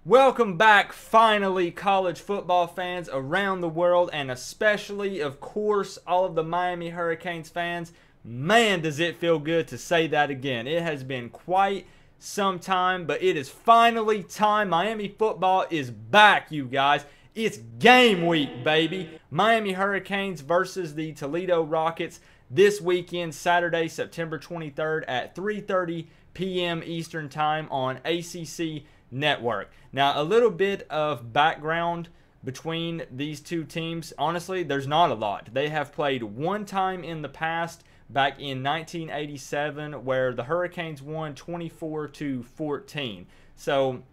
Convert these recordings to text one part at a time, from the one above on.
Welcome back, finally, college football fans around the world, and especially, of course, all of the Miami Hurricanes fans. Man, does it feel good to say that again. It has been quite some time, but it is finally time. Miami football is back, you guys. It's game week, baby. Miami Hurricanes versus the Toledo Rockets this weekend, Saturday, September 23rd at 3:30 p.m. Eastern Time on ACC Network. Now, a little bit of background between these two teams. Honestly, there's not a lot. They have played one time in the past, back in 1987, where the Hurricanes won 24-14. So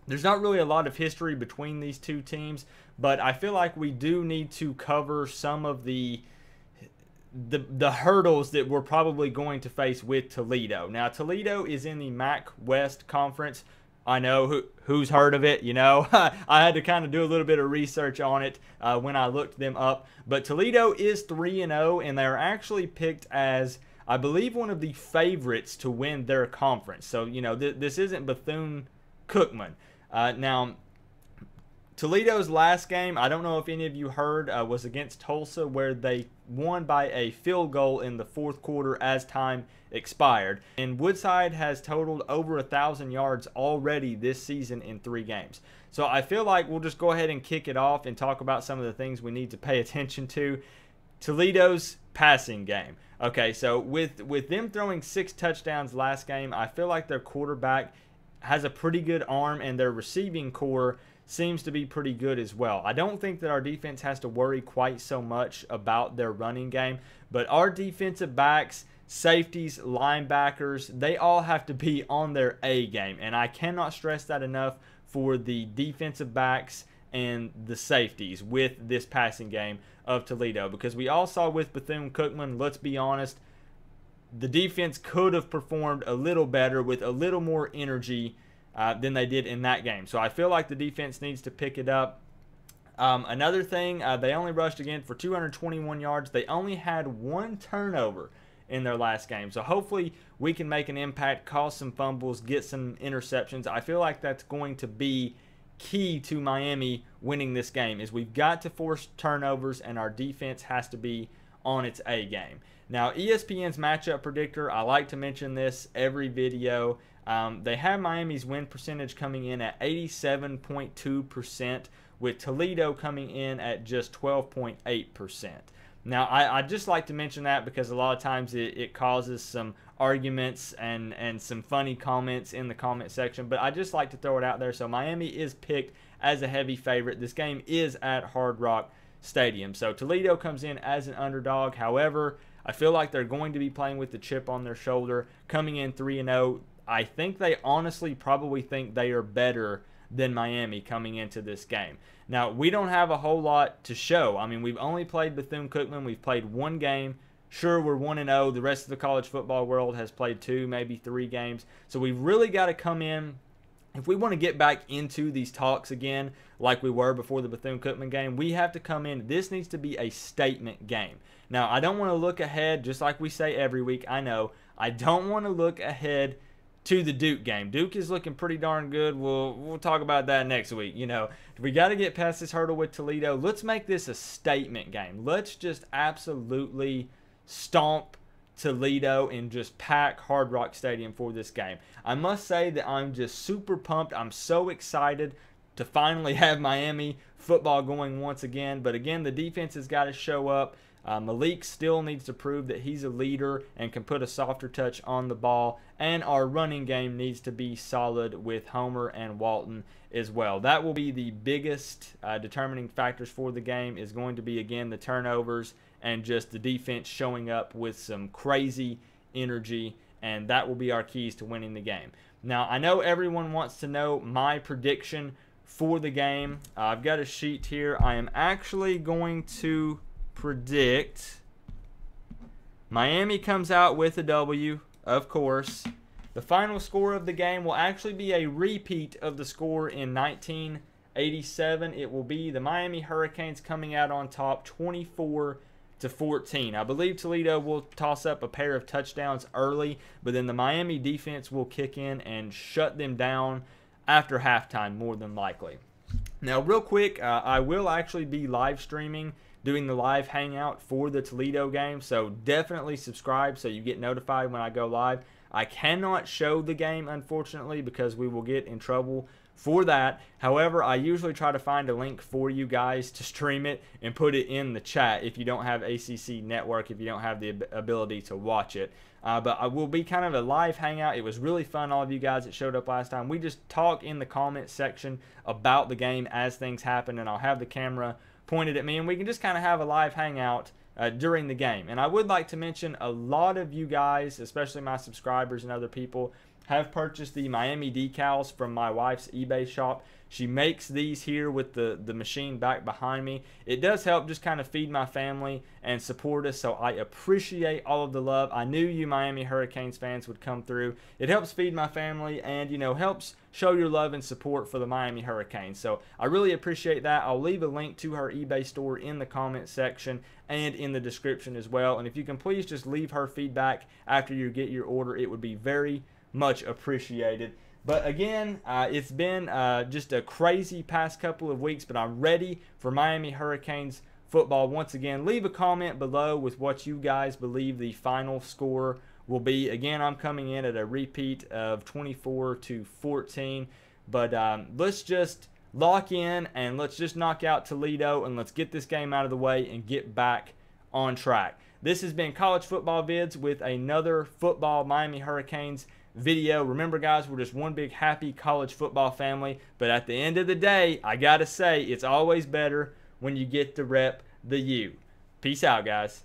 there's not really a lot of history between these two teams, but I feel like we do need to cover some of the hurdles that we're probably going to face with Toledo. Now, Toledo is in the MAC West Conference. I know who's heard of it, you know. I had to kind of do a little bit of research on it when I looked them up. But Toledo is 3-0, and they're actually picked as, I believe, one of the favorites to win their conference. So, you know, this isn't Bethune-Cookman. Now, Toledo's last game, I don't know if any of you heard, was against Tulsa, where they won by a field goal in the fourth quarter as time expired. And Woodside has totaled over 1,000 yards already this season in 3 games. So I feel like we'll just go ahead and kick it off and talk about some of the things we need to pay attention to. Toledo's passing game. Okay, so with them throwing 6 touchdowns last game, I feel like their quarterback has a pretty good arm, and their receiving core seems to be pretty good as well. I don't think that our defense has to worry quite so much about their running game, but our defensive backs, safeties, linebackers, they all have to be on their A game, and I cannot stress that enough for the defensive backs and the safeties with this passing game of Toledo, because we all saw with Bethune-Cookman, let's be honest, the defense could have performed a little better with a little more energy than they did in that game. So I feel like the defense needs to pick it up. Another thing, they only rushed again for 221 yards. They only had 1 turnover in their last game. So hopefully we can make an impact, cause some fumbles, get some interceptions. I feel like that's going to be key to Miami winning this game, is we've got to force turnovers, and our defense has to be on its A game. Now, ESPN's matchup predictor, I like to mention this every video. They have Miami's win percentage coming in at 87.2%, with Toledo coming in at just 12.8%. Now, I just like to mention that because a lot of times it causes some arguments and some funny comments in the comment section, but I just like to throw it out there. So Miami is picked as a heavy favorite. This game is at Hard Rock Stadium. So Toledo comes in as an underdog. However, I feel like they're going to be playing with the chip on their shoulder, coming in 3-0. I think they honestly probably think they are better than Miami coming into this game. Now, we don't have a whole lot to show. I mean, we've only played Bethune-Cookman. We've played 1 game. Sure, we're 1-0. The rest of the college football world has played 2, maybe 3 games. So we've really got to come in. If we want to get back into these talks again like we were before the Bethune-Cookman game, we have to come in. This needs to be a statement game. Now, I don't want to look ahead, just like we say every week. I know. I don't want to look ahead to the Duke game. Duke is looking pretty darn good. We'll talk about that next week. You know, we got to get past this hurdle with Toledo. Let's make this a statement game. Let's just absolutely stomp Toledo and just pack Hard Rock Stadium for this game. I must say that I'm just super pumped. I'm so excited to finally have Miami football going once again. But again, the defense has got to show up. Malik still needs to prove that he's a leader and can put a softer touch on the ball. And our running game needs to be solid with Homer and Walton as well. That will be the biggest determining factors for the game, is going to be, again, the turnovers and just the defense showing up with some crazy energy. And that will be our keys to winning the game. Now, I know everyone wants to know my prediction for the game. I've got a sheet here. I am actually going to predict Miami comes out with a W, of course. The final score of the game will actually be a repeat of the score in 1987. It will be the Miami Hurricanes coming out on top 24-14. I believe Toledo will toss up a pair of touchdowns early, but then the Miami defense will kick in and shut them down. after halftime, more than likely. Now, real quick, I will actually be live streaming, doing the live hangout for the Toledo game, so definitely subscribe so you get notified when I go live. I cannot show the game, unfortunately, because we will get in trouble for that. However, I usually try to find a link for you guys to stream it and put it in the chat if you don't have ACC Network, if you don't have the ability to watch it. But I will be kind of a live hangout. It was really fun, all of you guys that showed up last time. We just talk in the comment section about the game as things happen, and I'll have the camera pointed at me, and we can just kind of have a live hangout during the game. And I would like to mention, a lot of you guys, especially my subscribers and other people, have purchased the Miami decals from my wife's eBay shop. She makes these here with the machine back behind me. It does help just kind of feed my family and support us, so I appreciate all of the love. I knew you Miami Hurricanes fans would come through. It helps feed my family and, you know, helps show your love and support for the Miami Hurricanes. So I really appreciate that. I'll leave a link to her eBay store in the comment section and in the description as well. And if you can please just leave her feedback after you get your order, it would be very much appreciated. But again, it's been just a crazy past couple of weeks, but I'm ready for Miami Hurricanes football once again. Leave a comment below with what you guys believe the final score will be. Again, I'm coming in at a repeat of 24-14, but let's just lock in and let's just knock out Toledo, and let's get this game out of the way and get back on track. This has been College Football Vids with another football Miami Hurricanes video. Remember, guys, we're just one big happy college football family, but at the end of the day, I gotta say, it's always better when you get to rep the U. Peace out, guys.